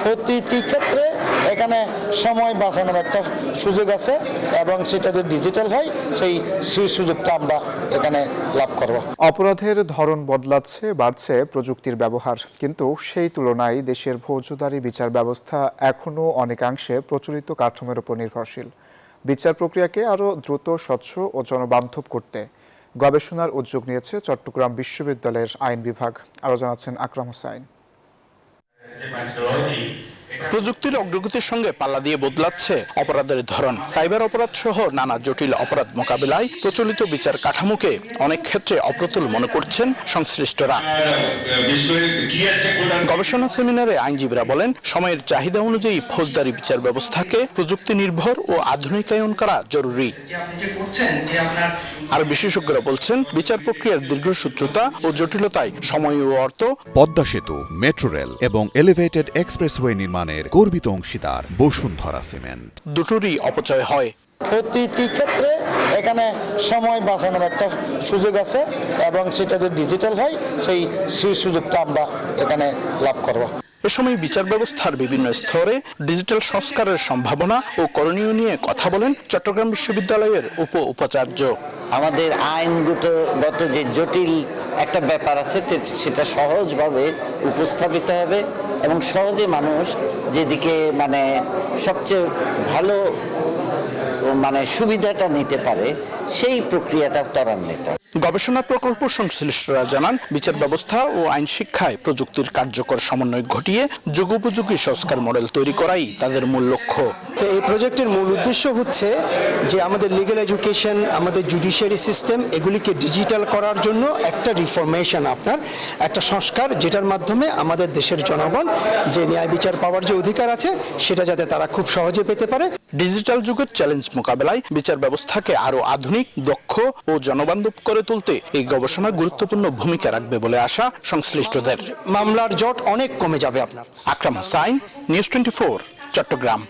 প্রতিটি ক্ষেত্রে এখানে সময় বাঁচানোর একটা সুযোগ আছে এবং সেটা যদি ডিজিটাল হয় সেই সুযোগটা আমরা এখানে লাভ করব। অপরাধের ধরন বদলাচ্ছে, বাড়ছে প্রযুক্তির ব্যবহার, কিন্তু সেই তুলনায় দেশের ফৌজদারি বিচার ব্যবস্থা এখনও অনেকাংশে প্রচলিত কাঠামোর উপর নির্ভরশীল। বিচার প্রক্রিয়াকে আরও দ্রুত, স্বচ্ছ ও জনবান্ধব করতে গবেষণার উদ্যোগ নিয়েছে চট্টগ্রাম বিশ্ববিদ্যালয়ের আইন বিভাগ। আরও জানাচ্ছেন আকরাম হোসাইন। প্রযুক্তির অগ্রগতির সঙ্গে পাল্লা দিয়ে বদলাচ্ছে অপরাধের ধরন। সাইবার অপরাধ সহ নানা জটিল অপরাধ মোকাবিলায় প্রচলিত বিচার কাঠামোকে অনেক ক্ষেত্রে অপ্রতুল মনে করছেন সংশ্লিষ্টরা। গবেষণা সেমিনারে আইনজীবীরা বলেন, সময়ের চাহিদা অনুযায়ী ফৌজদারি বিচার ব্যবস্থাকে প্রযুক্তি নির্ভর ও আধুনিকায়ন করা জরুরি। আর বিশেষজ্ঞরা বলছেন, বিচার প্রক্রিয়ার দীর্ঘসূত্রতা ও জটিলতায় সময় ও অর্থ পদ্মা সেতু, মেট্রো রেল এবং এলিভেটেড এক্সপ্রেসওয়ে নির্মাণের গর্বিত অংশীদার বসুন্ধরা সিমেন্ট। দুটোরই অপচয় হয়। প্রতিটি ক্ষেত্রে এখানে সময় বাঁচানোর একটা সুযোগ আছে এবং সেটা যদি ডিজিটাল হয় সেই সুযোগটা আমরা এখানে লাভ করব। এ সময় বিচার ব্যবস্থার বিভিন্ন স্তরে ডিজিটাল সংস্কারের সম্ভাবনা ও করণীয় নিয়ে কথা বলেন চট্টগ্রাম বিশ্ববিদ্যালয়ের উপাচার্য। আমাদের আইনগত যে জটিল একটা ব্যাপার আছে সেটা সহজভাবে উপস্থাপিত হবে এবং সহজে মানুষ যেদিকে সবচেয়ে ভালো সুবিধাটা নিতে পারে সেই প্রক্রিয়াটা ত্বরান্বিত। গবেষণা প্রকল্প সংশ্লিষ্টরা জানান, বিচার ব্যবস্থা ও আইন শিক্ষায় প্রযুক্তির কার্যকর সমন্বয় ঘটিয়ে যুগোপযোগী সংস্কার মডেল তৈরি করাই তাদের মূল লক্ষ্য। তো এই প্রজেক্টের মূল উদ্দেশ্য হচ্ছে যে আমাদের লিগ্যাল এডুকেশন, আমাদের জুডিশিয়ারি সিস্টেম এগুলিকে ডিজিটাল করার জন্য একটা রিফরমেশন, একটা সংস্কার, যেটার মাধ্যমে আমাদের দেশের জনগণ যে ন্যায় বিচার পাওয়ার যে অধিকার আছে সেটা যাতে তারা খুব সহজে পেতে পারে। ডিজিটাল যুগের চ্যালেঞ্জ মোকাবেলায় বিচার ব্যবস্থাকে আরো আধুনিক, দক্ষ ও জনবান্ধব করে তুলতে এই গবেষণা গুরুত্বপূর্ণ ভূমিকা রাখবে বলে আশা সংশ্লিষ্টদের। মামলার জট অনেক কমে যাবে আপনার। আকরাম হোসাইন, নিউজ 24, চট্টগ্রাম।